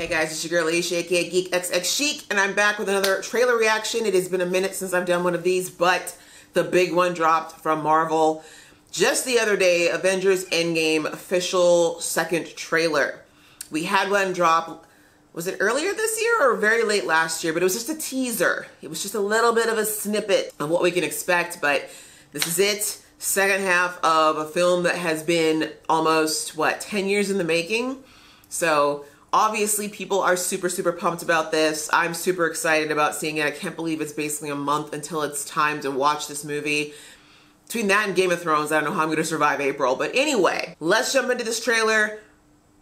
Guys, it's your girl Alicia, aka geekxxchic, and I'm back with another trailer reaction. It has been a minute since I've done one of these, but the big one dropped from Marvel just the other day. Avengers Endgame official second trailer. We had one drop, was it earlier this year or very late last year? But it was just a teaser. It was just a little bit of a snippet of what we can expect, but this is it. Second half of a film that has been almost, what, 10 years in the making? So obviously people are super pumped about this. I'm super excited about seeing it. I can't believe it's basically a month until it's time to watch this movie. Between that and Game of Thrones, I don't know how I'm gonna survive April. But anyway, let's jump into this trailer.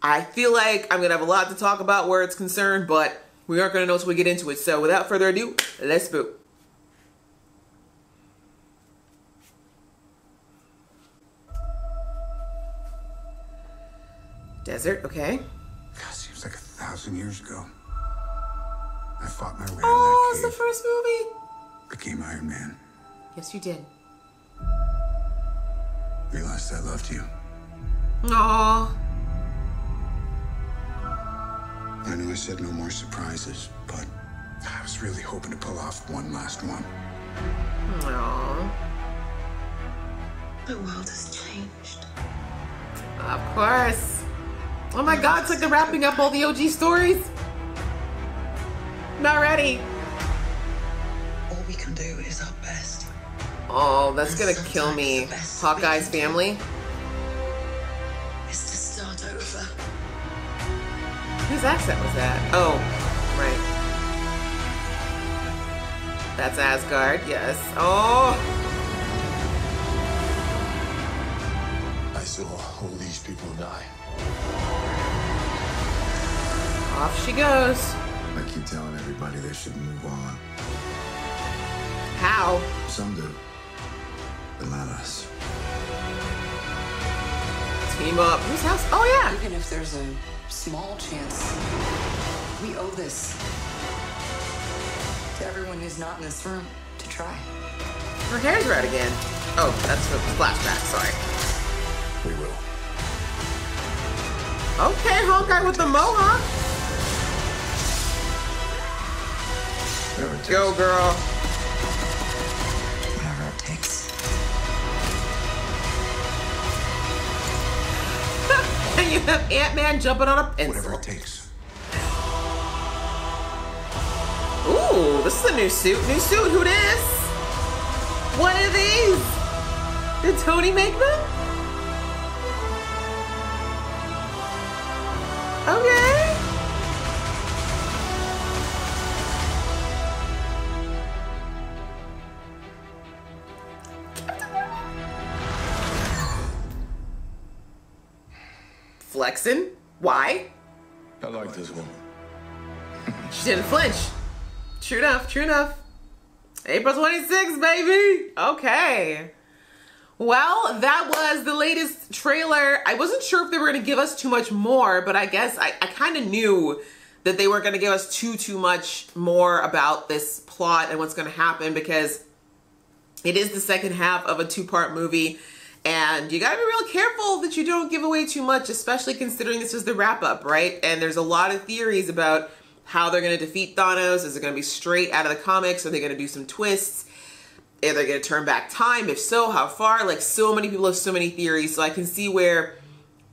I feel like I'm gonna have a lot to talk about where it's concerned, but we aren't gonna know until we get into it. So without further ado, let's boot. Desert, okay. God, seems like 1,000 years ago. I fought my way out of that Oh, cave. it's the first movie. Became Iron Man. Yes, you did. Realized I loved you. Aww. I know I said no more surprises, but I was really hoping to pull off one last one. Aww. The world has changed. Of course. Oh my god, it's like they're wrapping up all the OG stories. Not ready. All we can do is our best. Oh, that's gonna kill me. Hawkeye's family. Is to start over. Whose accent was that? Oh, right. That's Asgard, yes. Oh! I saw all these people die. Off she goes. I keep telling everybody they should move on. How? Some do, but not us. Team up. Whose house? Oh, yeah. Even if there's a small chance, we owe this to everyone who's not in this room to try. Her hair's red again. Oh, that's the flashback. Sorry. We will. Okay, Hawkeye with the mohawk. Whatever it takes. Go, girl. Whatever it takes. And you have Ant-Man jumping on a pencil. Whatever it takes. Ooh, this is a new suit. New suit, who this? What are these? Did Tony make them? Okay. Flexing? Why? I like this woman. She didn't flinch. True enough, true enough. April 26th, baby. Okay. Well, that was the latest trailer. I wasn't sure if they were going to give us too much more, but I guess I kind of knew that they weren't going to give us too much more about this plot and what's going to happen, because it is the second half of a two-part movie. And you gotta be real careful that you don't give away too much, especially considering this is the wrap-up, right? And there's a lot of theories about how they're gonna defeat Thanos. Is it gonna be straight out of the comics? Are they gonna do some twists? Are they gonna turn back time? If so, how far? Like, so many people have so many theories, so I can see where,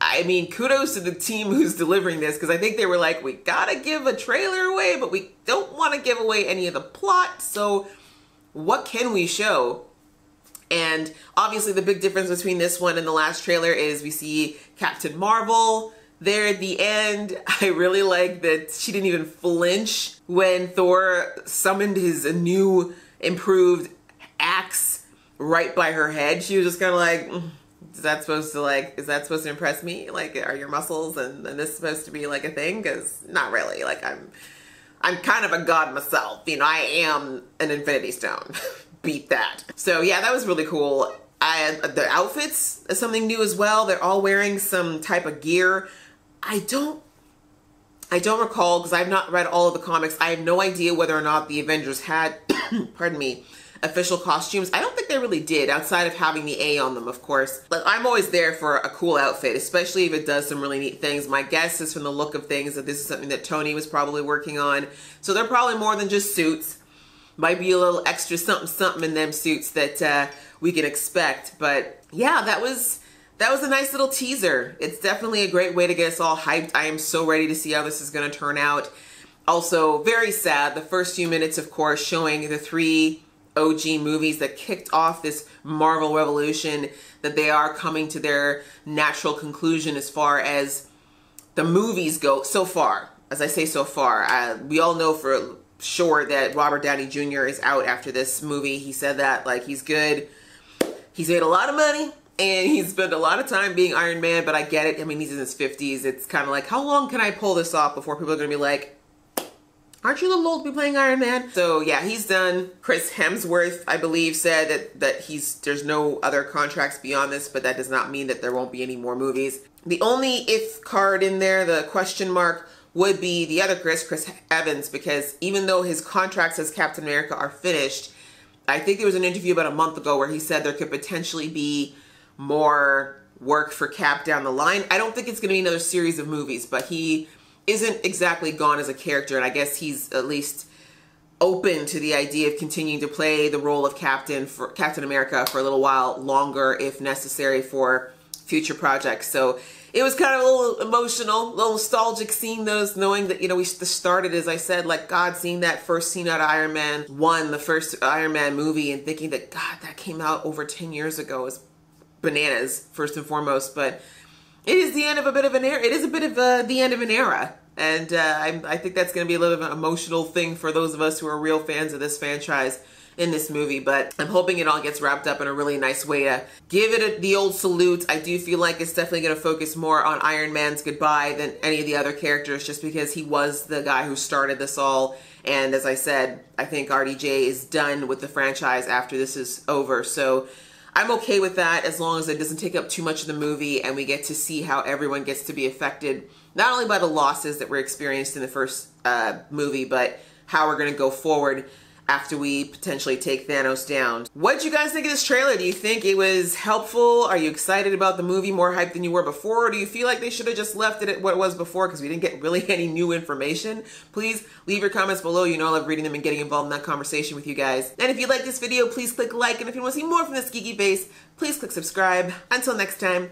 I mean, kudos to the team who's delivering this, because I think they were like, we gotta give a trailer away, but we don't wanna give away any of the plot, so what can we show? And obviously the big difference between this one and the last trailer is we see Captain Marvel there at the end. I really like that she didn't even flinch when Thor summoned his new improved axe right by her head. She was just kind of like, is that supposed to impress me? Like, are your muscles and this supposed to be like a thing? Because not really. Like, I'm kind of a god myself. You know, I am an Infinity Stone. Beat that. So yeah, that was really cool. The outfits is something new as well. They're all wearing some type of gear. I don't recall, because I've not read all of the comics. I have no idea whether or not the Avengers had, pardon me, official costumes. I don't think they really did, outside of having the A on them, of course. Like, I'm always there for a cool outfit, especially if it does some really neat things. My guess is, from the look of things, that this is something that Tony was probably working on. So they're probably more than just suits. Might be a little extra something something in them suits that we can expect. But yeah, that was a nice little teaser. It's definitely a great way to get us all hyped. I am so ready to see how this is going to turn out. Also, very sad, the first few minutes, of course, showing the 3 OG movies that kicked off this Marvel revolution, that they are coming to their natural conclusion as far as the movies go so far. As I say, so far. We all know for sure that Robert Downey Jr. is out after this movie. He said that, like, he's good. He's made a lot of money, and he's spent a lot of time being Iron Man, but I get it. I mean, he's in his 50s. It's kind of like, how long can I pull this off before people are going to be like, aren't you a little old to be playing Iron Man? So yeah, he's done. Chris Hemsworth, I believe, said that there's no other contracts beyond this, but that does not mean that there won't be any more movies. The only if card in there, the question mark, would be the other Chris Evans, because even though his contracts as Captain America are finished, I think there was an interview about a month ago where he said there could potentially be more work for Cap down the line. I don't think it's going to be another series of movies, but he isn't exactly gone as a character, and I guess he's at least open to the idea of continuing to play the role of Captain America for a little while longer if necessary for future projects. So it was kind of a little emotional, a little nostalgic seeing those, knowing that, you know, we started, as I said, like, God, seeing that first scene out of Iron Man 1, the first Iron Man movie, and thinking that, God, that came out over 10 years ago, is bananas, first and foremost. But it is the end of a bit of an era. It is a bit of the end of an era. And I think that's going to be a little bit of an emotional thing for those of us who are real fans of this franchise in this movie. But I'm hoping it all gets wrapped up in a really nice way to give it the old salute. I do feel like it's definitely going to focus more on Iron Man's goodbye than any of the other characters, just because he was the guy who started this all. And as I said, I think RDJ is done with the franchise after this is over. So I'm okay with that, as long as it doesn't take up too much of the movie and we get to see how everyone gets to be affected, not only by the losses that were experienced in the first movie, but how we're going to go forward after we potentially take Thanos down. What did you guys think of this trailer? Do you think it was helpful? Are you excited about the movie, more hyped than you were before? Or do you feel like they should have just left it at what it was before because we didn't get really any new information? Please leave your comments below. You know I love reading them and getting involved in that conversation with you guys. And if you like this video, please click like. And if you want to see more from this geeky face, please click subscribe. Until next time,